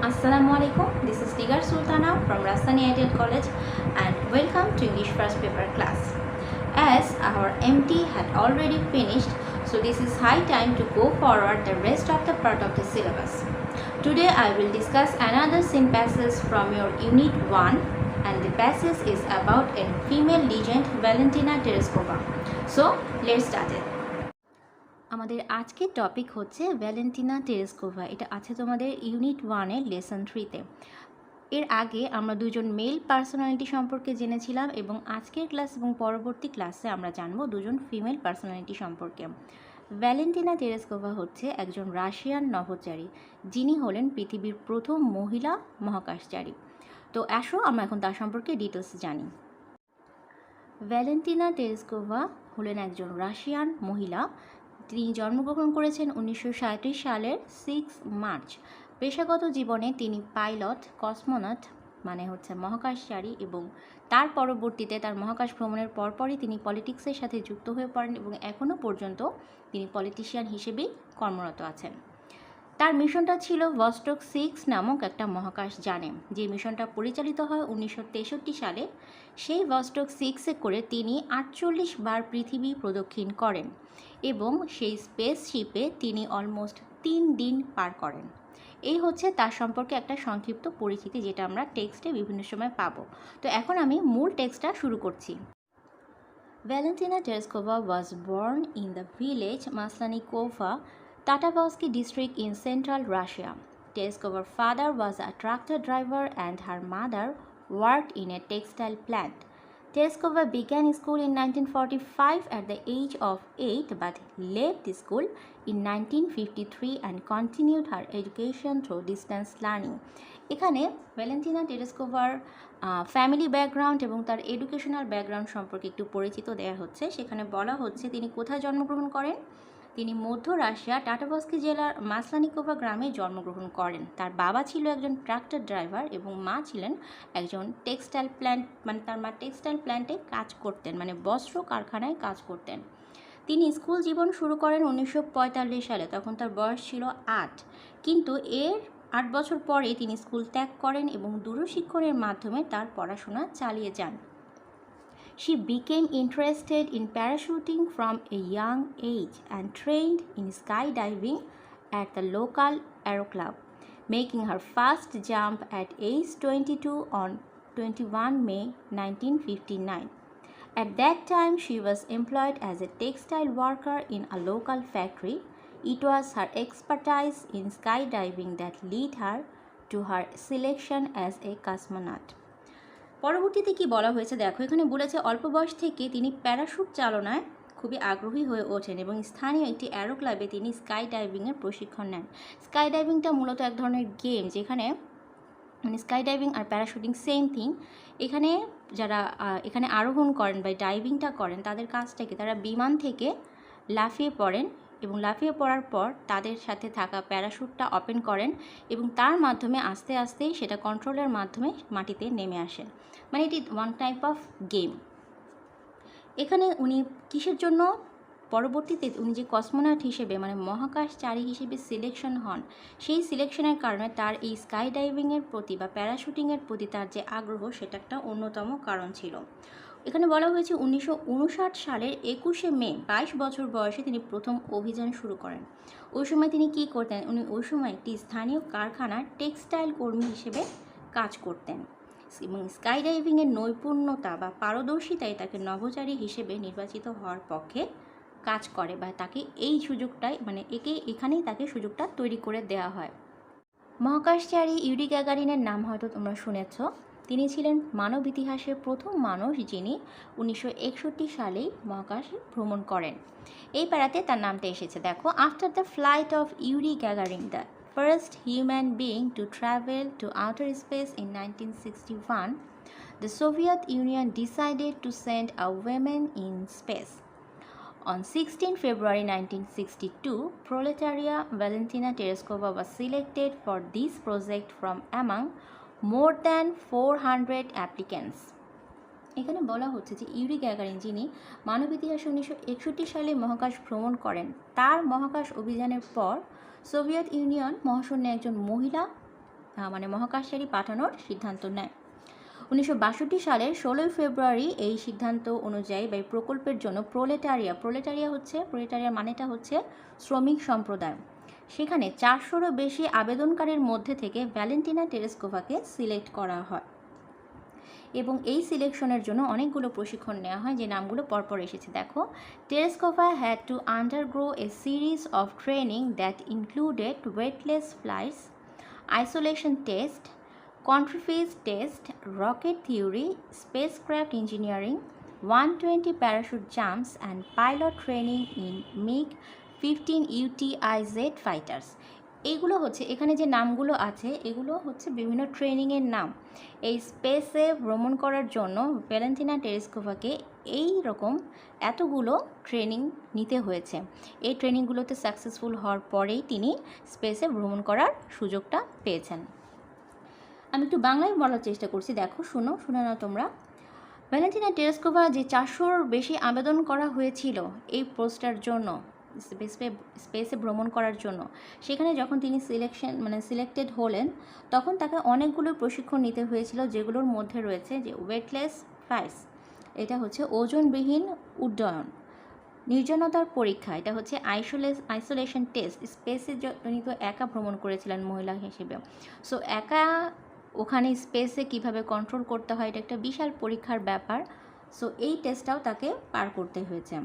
Assalamualaikum. This is Tigar Sultana from Rastani Ideal College and welcome to English first paper class. As our MT had already finished, so this is high time to go forward the rest of the part of the syllabus. Today I will discuss another scene passage from your Unit 1 and the passage is about a female legend Valentina Tereshkova. So let's start it. আমাদের আজকের topic হচ্ছে Valentina টেরেসকোভা। এটা আছে তোমাদের unit 1-এর lesson 3-তে। এর আগে আমরা দুজন মেল পার্সোনালিটি সম্পর্কে জেনেছিলাম এবং আজকের ক্লাস এবং পরবর্তী ক্লাসে আমরা জানব দুজন ফিমেল পার্সোনালিটি সম্পর্কে। ভ্যালেন্টিনা টেরেসকোভা হচ্ছে একজন রাশিয়ান নভোচারী, যিনি হলেন পৃথিবীর প্রথম মহিলা মহাকাশচারী। তো আসো আমরা এখন তার সম্পর্কে ডিটেলস জানি। ভ্যালেন্টিনা টেরেসকোভা হলেন একজন রাশিয়ান মহিলা। তিনি জন্মগ্রহণ করেছেন 1937 সালের 6 মার্চ। পেশাগত জীবনে তিনি পাইলট, কসমোনট মানে হচ্ছে মহাকাশচারী, এবং তার পরবর্তীতে তার মহাকাশ ভ্রমণের পরপরই তিনি পলিটিক্সের সাথে যুক্ত হয়ে পড়েন এবং এখনও পর্যন্ত তিনি পলিটিশিয়ান হিসেবেই কর্মরত আছেন। তার মিশনটা ছিল ভস্টক 6 নামক একটা মহাকাশ যানে, যে মিশনটা পরিচালিত হয় 1963 সালে। সেই ভস্টক 6-এ করে তিনি 48 বার পৃথিবী প্রদক্ষিণ করেন এবং সেই স্পেসশিপে তিনি অলমোস্ট 3 দিন পার করেন। এই হচ্ছে তার সম্পর্কে একটা সংক্ষিপ্ত পরিচিতি, যেটা আমরা টেক্সটে বিভিন্ন সময় পাবো। তো এখন আমি মূল টেক্সটটা শুরু করছি। Valentina Tereshkova was born in the village Maslenikova, Tatarsky district in central Russia. Tereskova's father was a tractor driver and her mother worked in a textile plant. Tereshkova began school in 1945 at the age of 8 but left the school in 1953 and continued her education through distance learning. এখানে Valentina টেরেসকোভার family background এবং তার educational background সম্পর্কে একটু পরিচিত দেওয়া হচ্ছে। সেখানে বলা হচ্ছে তিনি কোথায় জন্মগ্রহণ করেন। তিনি মধ্য রাশিয়া টাটারস্কি জেলার মাসলানিকোভা গ্রামে জন্মগ্রহণ করেন। তার বাবা ছিল একজন ট্রাক্টর ড্রাইভার এবং মা ছিলেন একজন টেক্সটাইল প্ল্যান্ট, মানে তার মা টেক্সটাইল প্ল্যান্টে কাজ করতেন, মানে বস্ত্র কারখানায় কাজ করতেন। তিনি স্কুল জীবন শুরু করেন 1945 সালে, তখন তার বয়স ছিল 8, কিন্তু এর 8 বছর পরে তিনি স্কুল ত্যাগ করেন এবং দূরশিক্ষণের মাধ্যমে তার পড়াশোনা চালিয়ে যান। She became interested in parachuting from a young age and trained in skydiving at the local aero club, making her first jump at age 22 on 21 May 1959. At that time, she was employed as a textile worker in a local factory. It was her expertise in skydiving that led her to her selection as a cosmonaut. পরবর্তীতে কি বলা হয়েছে দেখো, এখানে বলেছে অল্প বয়স থেকে তিনি প্যারাশুট চালনায় খুবই আগ্রহী হয়ে ওঠেন এবং স্থানীয় একটি অ্যারো ক্লাবে তিনি স্কাই ডাইভিংয়ের প্রশিক্ষণ নেন। স্কাই ডাইভিংটা মূলত এক ধরনের গেম, যেখানে মানে স্কাই ডাইভিং আর প্যারাশুটিং সেম থিং। এখানে যারা এখানে আরোহণ করেন বা ডাইভিংটা করেন, তাদের কাজটা কি, তারা বিমান থেকে লাফিয়ে পড়েন এবং লাফিয়ে পড়ার পর তাদের সাথে থাকা প্যারাশুটটা ওপেন করেন এবং তার মাধ্যমে আস্তে আস্তে সেটা কন্ট্রোলের মাধ্যমে মাটিতে নেমে আসেন। মানে এটি ওয়ান টাইপ অফ গেম। এখানে উনি কিসের জন্য পরবর্তীতে উনি যে কসমোনট হিসেবে মানে মহাকাশচারী হিসেবে সিলেকশন হন, সেই সিলেকশনের কারণে তার এই স্কাই ডাইভিংয়ের প্রতি বা প্যারাশুটিংয়ের প্রতি তার যে আগ্রহ, সেটা একটা অন্যতম কারণ ছিল। এখানে বলা হয়েছে 1959 সালের 21শে মে 22 বছর বয়সে তিনি প্রথম অভিযান শুরু করেন। ওই সময় তিনি কি করতেন, উনি ওই সময় একটি স্থানীয় কারখানার টেক্সটাইল কর্মী হিসেবে কাজ করতেন এবং স্কাই ডাইভিংয়ের নৈপুণ্যতা বা পারদর্শিতায় তাকে নভোচারী হিসেবে নির্বাচিত হওয়ার পক্ষে কাজ করে বা তাকে এই সুযোগটাই মানে এখানেই তাকে সুযোগটা তৈরি করে দেওয়া হয়। মহাকাশচারী ইউরি গ্যাগারিনের নাম হয়তো তোমরা শুনেছ। তিনি ছিলেন মানব ইতিহাসের প্রথম মানুষ যিনি 1961 সালেই মহাকাশে ভ্রমণ করেন। এই প্যারাতে তার নামটা এসেছে দেখো। After the flight of Yuri Gagarin, the first human being to travel to outer space in 1961, the Soviet Union decided to send a woman in space. On 16 February 1962, Proletaria Valentina Tereshkova was selected for this project from among more than 400 applicants. এখানে বলা হচ্ছে যে Yuri Gagarin, যিনি মানব ইতিহাসে 1961 সালে মহাকাশ ভ্রমণ করেন, তার মহাকাশ অভিযানের পর সোভিয়েত ইউনিয়ন মহাশূন্যে একজন মহিলা মানে মহাকাশচারী পাঠানোর সিদ্ধান্ত নেয়। 1962 সালের 16 ফেব্রুয়ারি এই সিদ্ধান্ত অনুযায়ী বা এই প্রকল্পের জন্য প্রোলেটারিয়া মানেটা হচ্ছে শ্রমিক সম্প্রদায়, সেখানে 400রও বেশি আবেদনকারীর মধ্যে থেকে ভ্যালেন্টিনা টেরেস্কোভাকে সিলেক্ট করা হয় এবং এই সিলেকশনের জন্য অনেকগুলো প্রশিক্ষণ নেওয়া হয়, যে নামগুলো পরপর এসেছে দেখো। Tereshkova had to undergo a series of training that included weightless flights, isolation test, contrivance test, rocket theory, spacecraft engineering, 120 parachute jumps, and pilot training in MiG-15 UTIZ fighters. এইগুলো হচ্ছে এখানে যে নামগুলো আছে এগুলো হচ্ছে বিভিন্ন ট্রেনিংয়ের নাম। এই স্পেসে ভ্রমণ করার জন্য ভ্যালেন্টিনা টেরেস্কোভাকে এই রকম এতগুলো ট্রেনিং নিতে হয়েছে। এই ট্রেনিংগুলোতে সাকসেসফুল হওয়ার পরেই তিনি স্পেসে ভ্রমণ করার সুযোগটা পেয়েছেন। আমি একটু বাংলায় বলার চেষ্টা করছি, দেখো শুনে নাও তোমরা। ভ্যালেন্টিনা টেরেস্কোভা যে 400-র বেশি আবেদন করা হয়েছিল এই পোস্টটার জন্য, স্পেসে ভ্রমণ করার জন্য, সেখানে যখন তিনি সিলেক্টেড হলেন তখন তাকে অনেকগুলো প্রশিক্ষণ নিতে হয়েছিল, যেগুলোর মধ্যে রয়েছে যে ওয়েটলেস ফ্লাইটস, এটা হচ্ছে ওজনবিহীন উড্ডয়ন, নির্জনতার পরীক্ষা, এটা হচ্ছে আইসোলেশন টেস্ট, স্পেসে উনি তো একা ভ্রমণ করেছিলেন মহিলা হিসেবে, সো একা ওখানে স্পেসে কিভাবে কন্ট্রোল করতে হয় এটা একটা বিশাল পরীক্ষার ব্যাপার, সো এই টেস্টটাও তাকে পার করতে হয়েছে।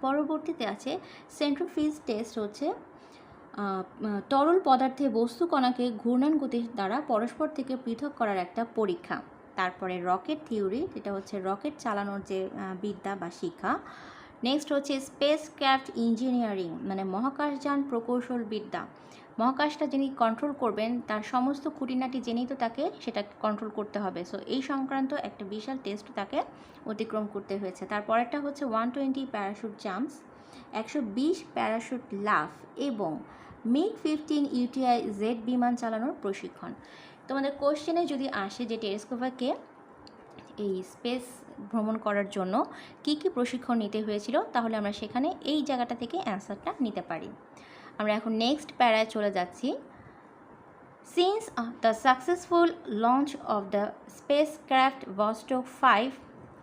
পরবর্তীতে আছে সেন্ট্রিফিউজ টেস্ট, হচ্ছে তরল পদার্থে বস্তু কণাকে ঘূর্ণন গতির দ্বারা পরস্পর থেকে পৃথক করার একটা পরীক্ষা। তারপরে রকেট থিওরি, যেটা হচ্ছে রকেট চালানোর যে বিদ্যা বা শিক্ষা। নেক্সট হচ্ছে স্পেস ক্রাফট ইঞ্জিনিয়ারিং, মানে মহাকাশযান প্রকৌশল বিদ্যা, মহাকাশটা যিনি কন্ট্রোল করবেন তার সমস্ত খুঁটিনাটি জেনেই তো তাকে সেটা কন্ট্রোল করতে হবে, সো এই সংক্রান্ত একটা বিশাল টেস্ট তাকে অতিক্রম করতে হয়েছে। তারপরেরটা হচ্ছে 120 প্যারাশুট জাম্পস, 120 প্যারাশুট লাফ এবং MiG-15 UTIZ বিমান চালানোর প্রশিক্ষণ। তোমাদের কোশ্চেনে যদি আসে যে টেরেস্কোভাকে এই স্পেস ভ্রমণ করার জন্য কি কি প্রশিক্ষণ নিতে হয়েছিল, তাহলে আমরা সেখানে এই জায়গাটা থেকে অ্যান্সারটা নিতে পারি। আমরা এখন নেক্সট প্যারায় চলে যাচ্ছি। Since the successful launch of the spacecraft Vostok 5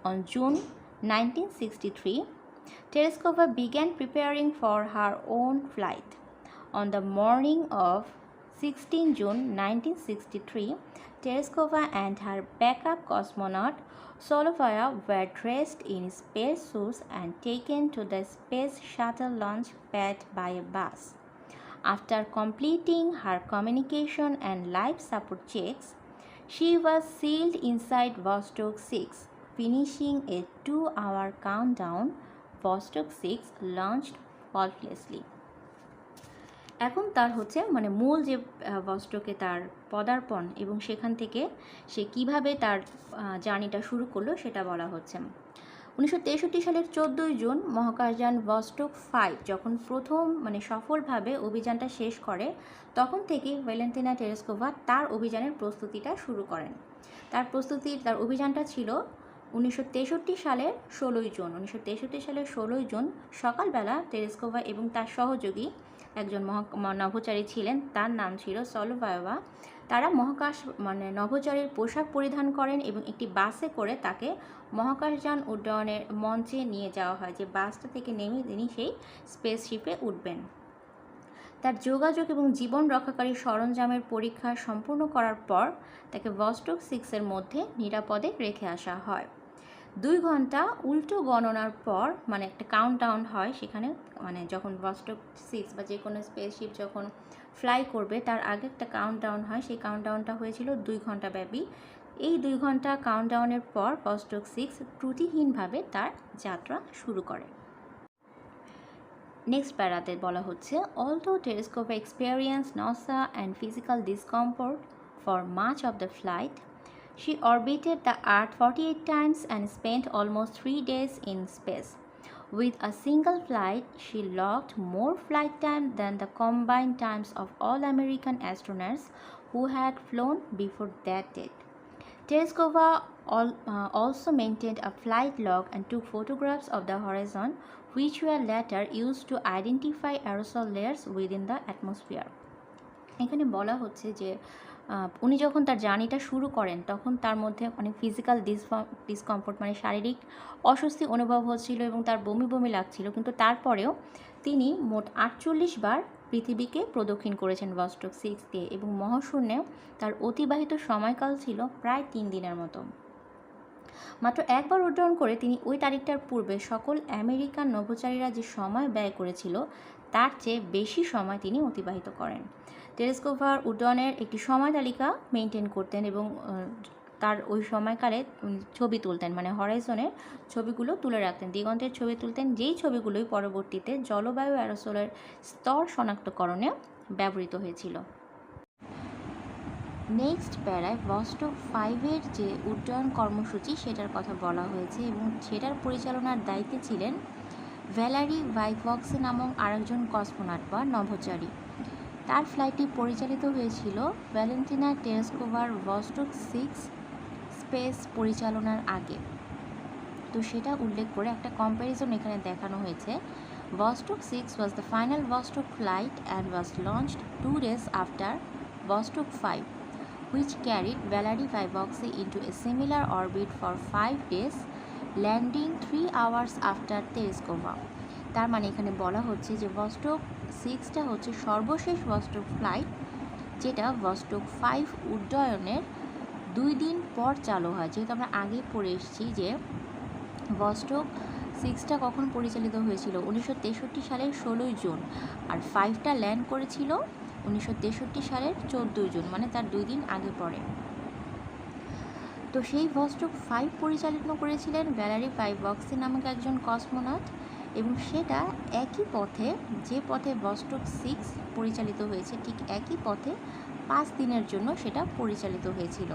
on June 1963, Tereskova began preparing for her own flight. On the morning of 16 June 1963, Tereskova and her backup cosmonaut Solovaya were dressed in spacesuits and taken to the Space Shuttle launch pad by a bus. After completing her communication and life support checks, she was sealed inside Vostok 6, finishing a 2-hour countdown. Vostok 6 launched faultlessly. এখন তার হচ্ছে মূল যে ভস্টকে তার পদার্পণ এবং সেখান থেকে সে কিভাবে তার জার্নিটা শুরু করলো সেটা বলা হচ্ছে। 1963 সালের 14 জুন মহাকাশযান ভস্টক 5 যখন প্রথম সফলভাবে অভিযানটা শেষ করে, তখন থেকে ভ্যালেন্টিনা টেরেস্কোভা তার অভিযানের প্রস্তুতিটা শুরু করেন। তার অভিযানটা ছিল 1963 সালের 16 জুন। 1963 সালের 16 জুন সকালবেলা টেরেস্কোভা এবং তার সহযোগী একজন নভোচারী ছিলেন, তার নাম ছিল সলোভায়োভা। তারা মহাকাশ নভোচারীর পোশাক পরিধান করেন এবং একটি বাসে করে তাকে মহাকাশযান উড্ডয়নের মঞ্চে নিয়ে যাওয়া হয়, যে বাসটা থেকে নেমে তিনি সেই স্পেসশিপে উঠবেন। তার যোগাযোগ এবং জীবন রক্ষাকারী সরঞ্জামের পরীক্ষা সম্পূর্ণ করার পর তাকে ভস্টক 6-এর মধ্যে নিরাপদে রেখে আসা হয়। 2 ঘন্টা উল্টো গণনার পর একটা কাউন্টডাউন হয় সেখানে, যখন ভস্টক 6 বা যে কোনো স্পেসশিপ যখন ফ্লাই করবে তার আগে একটা কাউন্টডাউন হয়, সেই কাউন্টডাউনটা হয়েছিল 2 ঘন্টা ব্যাপী। এই 2 ঘন্টা কাউন্টডাউনের পর ভস্টক 6 ত্রুটিহীনভাবে তার যাত্রা শুরু করে। নেক্সট প্যারাতে বলা হচ্ছে, although Tereskova experienced nausea and physical discomfort for much of the flight, she orbited the Earth 48 times and spent almost 3 days in space. With a single flight, she logged more flight time than the combined times of all American astronauts who had flown before that date. Tereskova also maintained a flight log and took photographs of the horizon, which were later used to identify aerosol layers within the atmosphere. এখানে বলা হচ্ছে যে উনি যখন তার জার্নিটা শুরু করেন তখন তার মধ্যে অনেক ফিজিক্যাল ডিসকমফোর্ট মানে শারীরিক অস্বস্তি অনুভব হচ্ছিল এবং তার বমি বমি লাগছিল, কিন্তু তারপরেও তিনি মোট 48 বার পৃথিবীকে প্রদক্ষিণ করেছেন ভস্টক 6 দিয়ে এবং মহাশূন্যেও তার অতিবাহিত সময়কাল ছিল প্রায় 3 দিনের মতো। মাত্র একবার উড্ডয়ন করে তিনি ওই তারিখটার পূর্বে সকল আমেরিকান নভোচারীরা যে সময় ব্যয় করেছিল তার চেয়ে বেশি সময় তিনি অতিবাহিত করেন। টেলিস্কোপার উড্ডয়নের একটি সময় তালিকা মেনটেন করতেন এবং তার ওই সময়কালে ছবি তুলতেন, মানে হরাইজনের ছবিগুলো তুলে রাখতেন, দিগন্তের ছবি তুলতেন, যেই ছবিগুলোই পরবর্তীতে জলবায়ু অ্যারোসোলের স্তর শনাক্তকরণে ব্যবহৃত হয়েছিল। নেক্সট প্যারায় ভস্টক 5-এর যে উড্ডয়ন কর্মসূচি সেটার কথা বলা হয়েছে এবং সেটার পরিচালনার দায়িত্বে ছিলেন ভ্যালারি ভাইভক্সে নামক আরেকজন কসমোনট বা নভোচারী। তার ফ্লাইটটি পরিচালিত হয়েছিল ভ্যালেন্টিনা টেরেস্কোভার ভস্টক 6 স্পেস পরিচালনার আগে। তো সেটা উল্লেখ করে একটা কম্প্যারিজন এখানে দেখানো হয়েছে। Vostok 6 was the final Vostok flight and was launched 2 days after Vostok 5, which carried Valery Vygotsky into a similar orbit for 5 days, landing 3 hours after Tereskova. তার মানে এখানে বলা হচ্ছে যে ভস্টক 6টা হচ্ছে সর্বশেষ ভস্টক ফ্লাইট, যেটা ভস্টক 5 উড্ডয়নের 2 দিন পর চালু হয়। যেহেতু আমরা আগেই পড়ে এসেছি যে ভস্টক 6টা কখন পরিচালিত হয়েছিল 1963 সালের 16ই জুন, আর 5টা ল্যান্ড করেছিল 1963 সালের 14ই জুন, মানে তার 2 দিন আগে পরে। তো সেই ভস্টক 5 পরিচালনা করেছিলেন ভ্যালারি ভাইভক্সে নামক একজন কসমোনট এবং সেটা একই পথে, যে পথে ভস্টক 6 পরিচালিত হয়েছে ঠিক একই পথে 5 দিনের জন্য সেটা পরিচালিত হয়েছিল।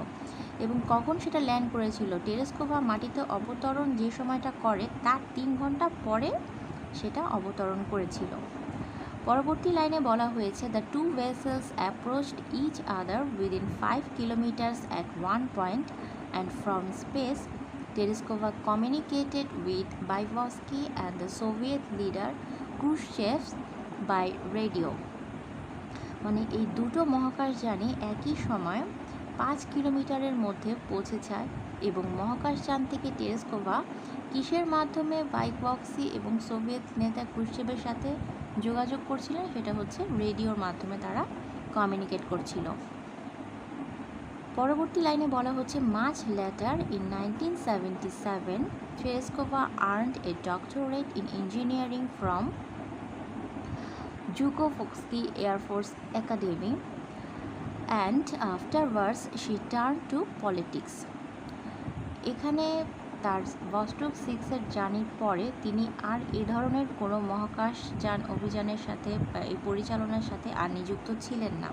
এবং কখন সেটা ল্যান্ড করেছিল, টেরেস্কোভা মাটিতে অবতরণ যে সময়টা করে তার 3 ঘন্টা পরে সেটা অবতরণ করেছিল। পরবর্তী লাইনে বলা হয়েছে the two vessels approached each other within 5 kilometres at one point and from space Tereskova communicated with Vygotsky and the Soviet leader Khrushchev by radio. মানে এই দুটো মহাকাশযানই একই সময় 5 কিলোমিটারের মধ্যে পৌঁছে যায় এবং মহাকাশযান থেকে টেরেস্কোভা কিসের মাধ্যমে ভাইগক্সি এবং সোভিয়েত নেতা ক্রুশ্চেভের সাথে যোগাযোগ করছিলেন, সেটা হচ্ছে রেডিওর মাধ্যমে তারা কমিউনিকেট করছিল। পরবর্তী লাইনে বলা হচ্ছে much letter in 1977 Tereskova earned a doctorate in engineering from Zhukovsky Air Force Academy and afterwards she turned to politics. এখানে তার ভস্টক 6-এর জার্নির পরে তিনি আর এ ধরনের কোনো মহাকাশযান অভিযানের সাথে এই পরিচালনার সাথে আর নিযুক্ত ছিলেন না।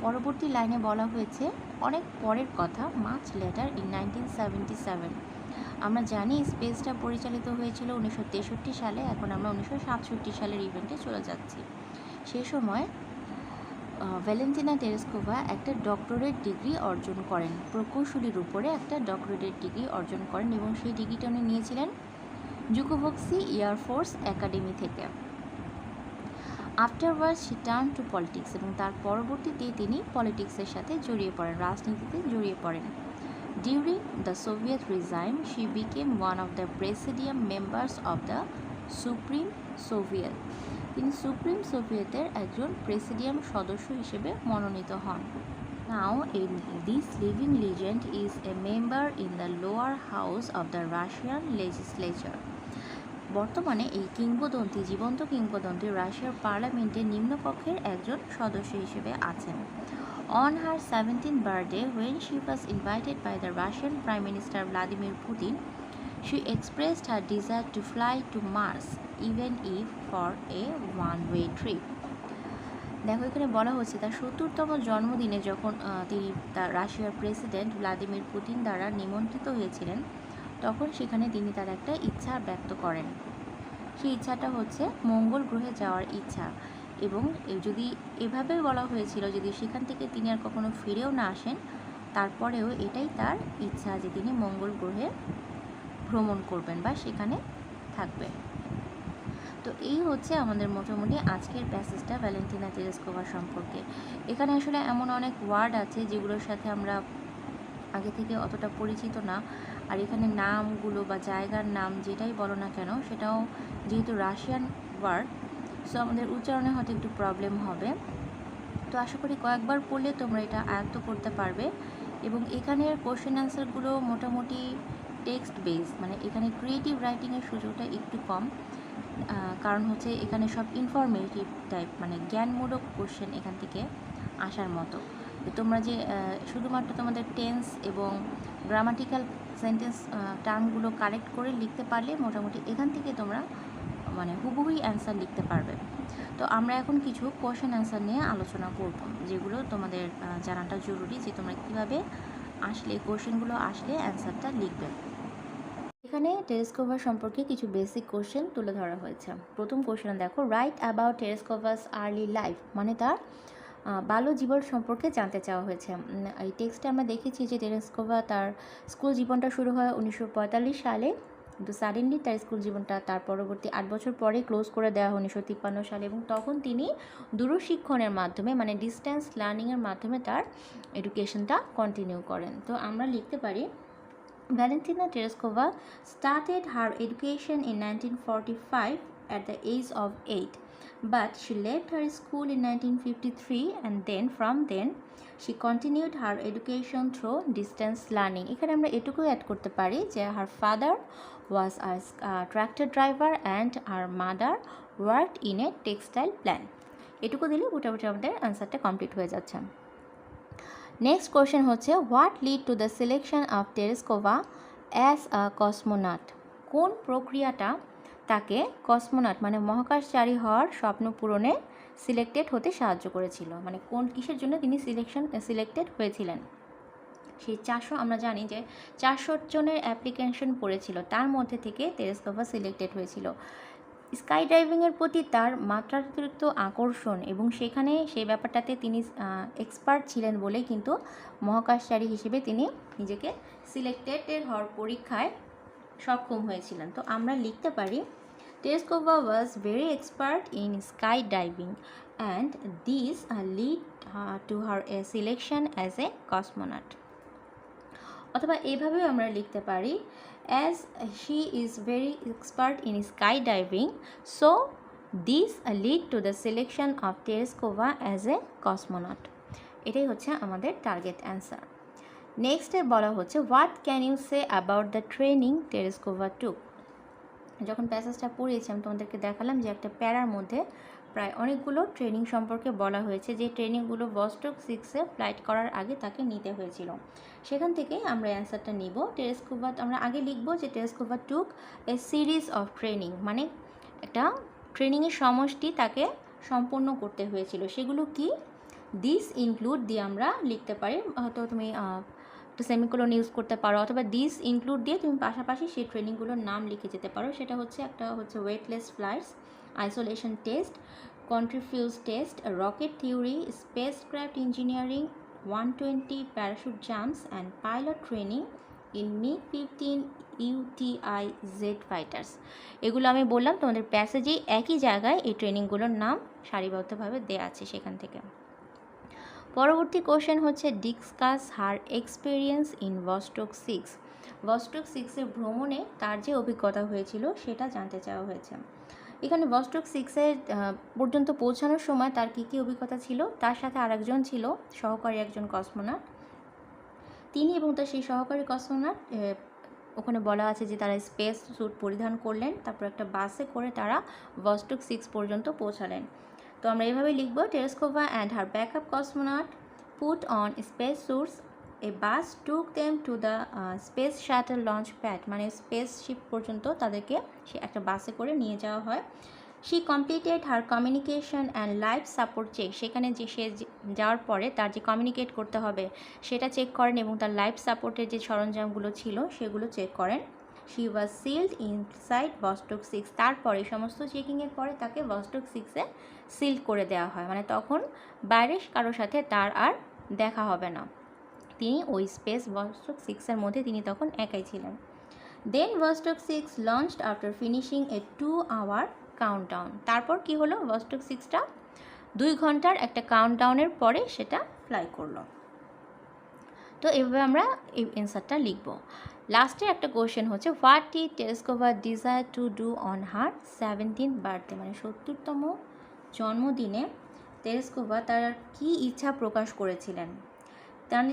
পরবর্তী লাইনে বলা হয়েছে অনেক পরের কথা, মাচ লেটার ইন 1977। আমরা জানি স্পেসটা পরিচালিত হয়েছিল 1963 সালে, এখন আমরা 1967 সালের ইভেন্টে চলে যাচ্ছি। সেই সময় ভ্যালেন্টিনা টেরেস্কোভা একটা ডক্টরেট ডিগ্রি অর্জন করেন, প্রকৌশলীর উপরে একটা ডক্টরেট ডিগ্রি অর্জন করেন এবং সেই ডিগ্রিটা উনি নিয়েছিলেন জুকোভস্কি এয়ারফোর্স একাডেমি থেকে। Afterwards she turn to politics, এবং তার পরবর্তীতে তিনি পলিটিক্সের সাথে জড়িয়ে পড়েন, রাজনীতিতে জড়িয়ে পড়েন। During the Soviet regime she became one of the presidium members of the supreme Soviet. তিনি সুপ্রিম সোভিয়েতের একজন প্রেসিডিয়াম সদস্য হিসেবে মনোনীত হন। Now this living legend is a member in the lower house of the Russian legislature. বর্তমানে এই কিংবদন্তি, জীবন্ত কিংবদন্তি রাশিয়ার পার্লামেন্টের নিম্নকক্ষের একজন সদস্য হিসেবে আছেন। On her 17th birthday, when she was invited by the Russian Prime Minister Vladimir Putin, she expressed her desire to fly to Mars, even if for a one-way trip. দেখো এখানে বলা হচ্ছে তার 70তম জন্মদিনে যখন তিনি তার রাশিয়ার প্রেসিডেন্ট ভ্লাদিমির পুতিন দ্বারা নিমন্ত্রিত হয়েছিলেন, তখন সেখানে তিনি তার একটা ইচ্ছা ব্যক্ত করেন। সেই ইচ্ছাটা হচ্ছে মঙ্গল গ্রহে যাওয়ার ইচ্ছা, এবং যদি এভাবে বলা হয়েছিল যদি সেখান থেকে তিনি আর কখনো ফিরেও না আসেন, তারপরেও এটাই তার ইচ্ছা যে তিনি মঙ্গল গ্রহে ভ্রমণ করবেন বা সেখানে থাকবেন। তো এই হচ্ছে আমাদের মোটামুটি আজকের প্যাসেজটা ভ্যালেন্টিনা তেরেস্কোভা সম্পর্কে। এখানে আসলে এমন অনেক ওয়ার্ড আছে যেগুলোর সাথে আমরা আগে থেকে অতটা পরিচিত না, আর এখানে নামগুলো বা জায়গার নাম যেটাই বলো না কেন সেটাও যেহেতু রাশিয়ান ওয়ার্ড, সো আমাদের উচ্চারণে হয়তো একটু প্রবলেম হবে। তো আশা করি কয়েকবার পড়লে তোমরা এটা আয়ত্ত করতে পারবে। এবং এখানের কোশ্চেন অ্যান্সারগুলো মোটামুটি টেক্সট বেস, মানে এখানে ক্রিয়েটিভ রাইটিংয়ের সুযোগটা একটু কম, কারণ হচ্ছে এখানে সব ইনফরমেটিভ টাইপ, মানে জ্ঞানমূলক কোশ্চেন এখান থেকে আসার মতো। তোমরা যে শুধুমাত্র তোমাদের টেন্স এবং গ্রামাটিক্যাল সেন্টেন্স টার্মগুলো কারেক্ট করে লিখতে পারলে মোটামুটি এখান থেকে তোমরা মানে হুবহুই অ্যান্সার লিখতে পারবে। তো আমরা এখন কিছু কোশ্চেন অ্যান্সার নিয়ে আলোচনা করব, যেগুলো তোমাদের জানাটা জরুরি, যে তোমরা কীভাবে আসলে কোশ্চেনগুলো আসলে অ্যান্সারটা লিখবে। এখানে টেরেস্কোভা সম্পর্কে কিছু বেসিক কোশ্চেন তুলে ধরা হয়েছে। প্রথম কোশ্চেন দেখো, রাইট অ্যাবাউট টেরেস্কোভাস আর্লি লাইফ, মানে তার বাল্য জীবন সম্পর্কে জানতে চাওয়া হয়েছে। এই টেক্সটে আমরা দেখেছি যে টেরেস্কোভা তার স্কুল জীবনটা শুরু হয় 1945 সালে, কিন্তু সাডেনলি তার স্কুল জীবনটা তার পরবর্তী 8 বছর পরে ক্লোজ করে দেওয়া হয় 1953 সালে, এবং তখন তিনি দূরশিক্ষণের মাধ্যমে মানে ডিস্ট্যান্স লার্নিংয়ের মাধ্যমে তার এডুকেশনটা কন্টিনিউ করেন। তো আমরা লিখতে পারি, Valentina Tereskova started her education in 1945 at the age of 8, but she left her school in 1953 and then from then she continued her education through distance learning. এখানে আমরা এটুকু অ্যাড করতে পারি যে her father was a tractor driver and her mother worked in a textile plant. এটুকু দিলে মোটামুটি আমাদের অ্যান্সারটা কমপ্লিট হয়ে যাচ্ছে। নেক্সট কোয়েশ্চেন হচ্ছে, what lead to the selection of Tereshkova as a cosmonaut? কোন প্রক্রিয়াটা তাকে কসমোনট মানে মহাকাশচারী হওয়ার স্বপ্ন পূরণে সিলেক্টেড হতে সাহায্য করেছিল, মানে কোন কিসের জন্য তিনি সিলেক্টেড হয়েছিলেন? সেই 400, আমরা জানি যে 400 জনের অ্যাপ্লিকেশন পড়েছিল, তার মধ্যে থেকে তেরেস্কোভা সিলেক্টেড হয়েছিল। স্কাই ড্রাইভিংয়ের প্রতি তার মাত্রাতিরিক্ত আকর্ষণ এবং সেখানে সেই ব্যাপারটাতে তিনি এক্সপার্ট ছিলেন বলে কিন্তু মহাকাশচারী হিসেবে তিনি নিজেকে সিলেক্টেড হওয়ার পরীক্ষায় সক্ষম হয়েছিলেন। তো আমরা লিখতে পারি, Tereshkova was very expert in sky diving and this lead to her a selection as a cosmonaut. অথবা এইভাবেও আমরা লিখতে পারি, as she is very expert in skydiving, so this lead to the selection of Tereskova as a cosmonaut. এটাই হচ্ছে আমাদের target answer. নেক্সটে বলা হচ্ছে, what can you say about the training Tereshkova took? যখন প্যাসেজটা পড়িয়েছি আমি তোমাদেরকে দেখালাম যে একটা প্যারার মধ্যে প্রায় অনেকগুলো ট্রেনিং সম্পর্কে বলা হয়েছে, যে ট্রেনিংগুলো ভস্টক 6-এ ফ্লাইট করার আগে তাকে নিতে হয়েছিল। সেখান থেকেই আমরা অ্যান্সারটা নিব। টেরেস্কোভা আমরা আগে লিখব যে টেরেস্কোভা টুক এ সিরিজ অফ ট্রেনিং, মানে একটা ট্রেনিংয়ের সমষ্টি তাকে সম্পন্ন করতে হয়েছিল। সেগুলো কি? দিস ইনক্লুড দিয়ে আমরা লিখতে পারি, হয়তো তুমি একটা সেমিকোলন ইউজ করতে পারো, অথবা দিস ইনক্লুড দিয়ে তুমি পাশাপাশি সেই ট্রেনিংগুলোর নাম লিখে যেতে পারো। সেটা হচ্ছে একটা হচ্ছে weightless flights, isolation test, centrifuge test, rocket theory, spacecraft engineering, 120 parachute jumps and pilot training in MiG-15 UTI jet fighters. এগুলো আমি বললাম তোমাদের প্যাসেজেই একই জায়গায় এই ট্রেনিংগুলোর নাম সারিবদ্ধভাবে দেওয়া আছে সেখান থেকে। পরবর্তী কোশ্চেন হচ্ছে, discuss her experience in Vostok 6। Vostok 6-এর ভ্রমণে তার যে অভিজ্ঞতা হয়েছিল সেটা জানতে চাওয়া হয়েছে। এখানে ভস্টক 6-এর পর্যন্ত পৌঁছানোর সময় তার কী কী অভিজ্ঞতা ছিল, তার সাথে আরেকজন ছিল সহকারী একজন কসমোনট, তিনি এবং তার সেই সহকারী কসমোনট ওখানে বলা আছে যে তারা স্পেস স্যুট পরিধান করলেন, তারপর একটা বাসে করে তারা ভস্টক 6 পর্যন্ত পৌঁছালেন। তো আমরা এভাবে লিখব, Tereshkova and her backup cosmonaut put on space suits, a bus took them to the space shuttle launch pad, মানে স্পেসশিপ পর্যন্ত তাদেরকে সে একটা বাসে করে নিয়ে যাওয়া হয়। She completed her communication and life support check, সেখানে যে সে যাওয়ার পরে তার যে কমিউনিকেট করতে হবে সেটা চেক করেন এবং তার লাইফ সাপোর্টের যে সরঞ্জামগুলো ছিল সেগুলো চেক করেন। She was sealed inside Vostok 6, তারপরে সমস্ত চেকিংয়ের পরে তাকে ভস্টক 6-এ সিল করে দেওয়া হয়, মানে তখন বাইরের কারোর সাথে তার আর দেখা হবে না, তিনি ওই স্পেস ভস্টক 6-এর মধ্যে তিনি তখন একাই ছিলেন। দেন ভস্টক 6 লঞ্চড আফটার ফিনিশিং এ 2-hour কাউন্টডাউন। তারপর কি হলো, ভস্টক 6টা 2 ঘন্টার একটা কাউন্টডাউনের পরে সেটা ফ্লাই করলো। তো এভাবে আমরা এই অ্যান্সারটা লিখব। লাস্টের একটা কোয়েশ্চেন হচ্ছে, what did Tereshkova desire to do on her 17th birthday, মানে 70তম জন্মদিনে টেরেস্কোভা তার কি ইচ্ছা প্রকাশ করেছিলেন।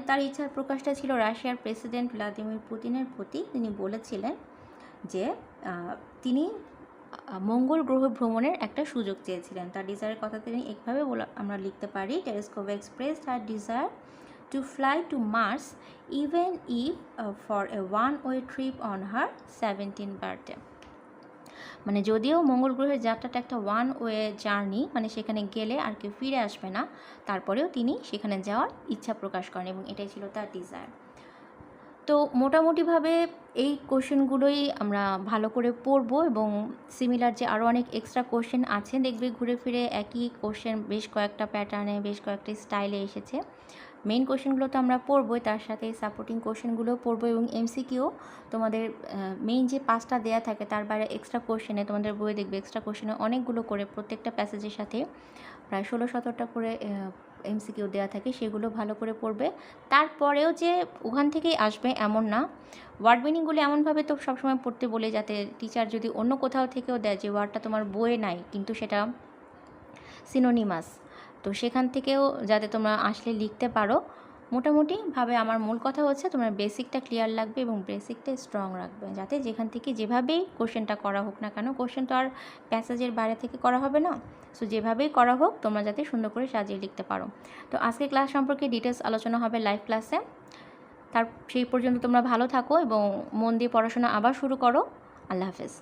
তার ইচ্ছার প্রকাশটা ছিল রাশিয়ার প্রেসিডেন্ট ভ্লাদিমির পুতিনের প্রতি। তিনি বলেছিলেন যে তিনি মঙ্গল গ্রহ ভ্রমণের একটা সুযোগ চেয়েছিলেন। তার ডিজায়ারের কথা তিনি একভাবে আমরা লিখতে পারি, Tereshkova expressed her desire to fly to Mars even if for a one-way trip on her 17th birthday। মানে যদিও মঙ্গল গ্রহের যাত্রাটা একটা ওয়ান ওয়ে জার্নি, মানে সেখানে গেলে আর কেউ ফিরে আসবে না, তারপরেও তিনি সেখানে যাওয়ার ইচ্ছা প্রকাশ করেন এবং এটাই ছিল তার ডিজায়ার। তো মোটামুটিভাবে এই কোশ্চেনগুলোই আমরা ভালো করে পড়বো এবং সিমিলার যে আরও অনেক এক্সট্রা কোশ্চেন আছে দেখবে ঘুরে ফিরে একই কোশ্চেন বেশ কয়েকটা প্যাটার্নে বেশ কয়েকটা স্টাইলে এসেছে। মেইন কোশ্চেনগুলো তো আমরা পড়বোই, তার সাথে সাপোর্টিং কোশ্চেনগুলোও পড়বো এবং এমসিকিউ তোমাদের মেইন যে 5টা দেয়া থাকে তার বাইরে এক্সট্রা কোশ্চেনে তোমাদের বইয়ে দেখবে এক্সট্রা কোশ্চেনে অনেকগুলো করে প্রত্যেকটা প্যাসেজের সাথে প্রায় 16-17টা করে এমসিকিউ দেওয়া থাকে, সেগুলো ভালো করে পড়বে। তারপরেও যে ওখান থেকেই আসবে এমন না, ওয়ার্ড মিনিংগুলো এমনভাবে তো সবসময় পড়তে বলে যাতে টিচার যদি অন্য কোথাও থেকেও দেয় যে ওয়ার্ডটা তোমার বইয়ে নাই কিন্তু সেটা সিনোনিমাস, তো সেখান থেকেও যাতে তোমরা আসলে লিখতে পারো। মোটামুটিভাবে আমার মূল কথা হচ্ছে তোমার বেসিকটা ক্লিয়ার লাগবে এবং বেসিকটা স্ট্রং রাখবে, যাতে যেখান থেকে যেভাবেই কোশ্চেনটা করা হোক না কেন, কোশ্চেন তো আর প্যাসেজের বাইরে থেকে করা হবে না, সো যেভাবেই করা হোক তোমরা যাতে সুন্দর করে সাজিয়ে লিখতে পারো। তো আজকে ক্লাস সম্পর্কে ডিটেলস আলোচনা হবে লাইভ ক্লাসে। সেই পর্যন্ত তোমরা ভালো থাকো এবং মন দিয়ে পড়াশোনা আবার শুরু করো। আল্লাহ হাফেজ।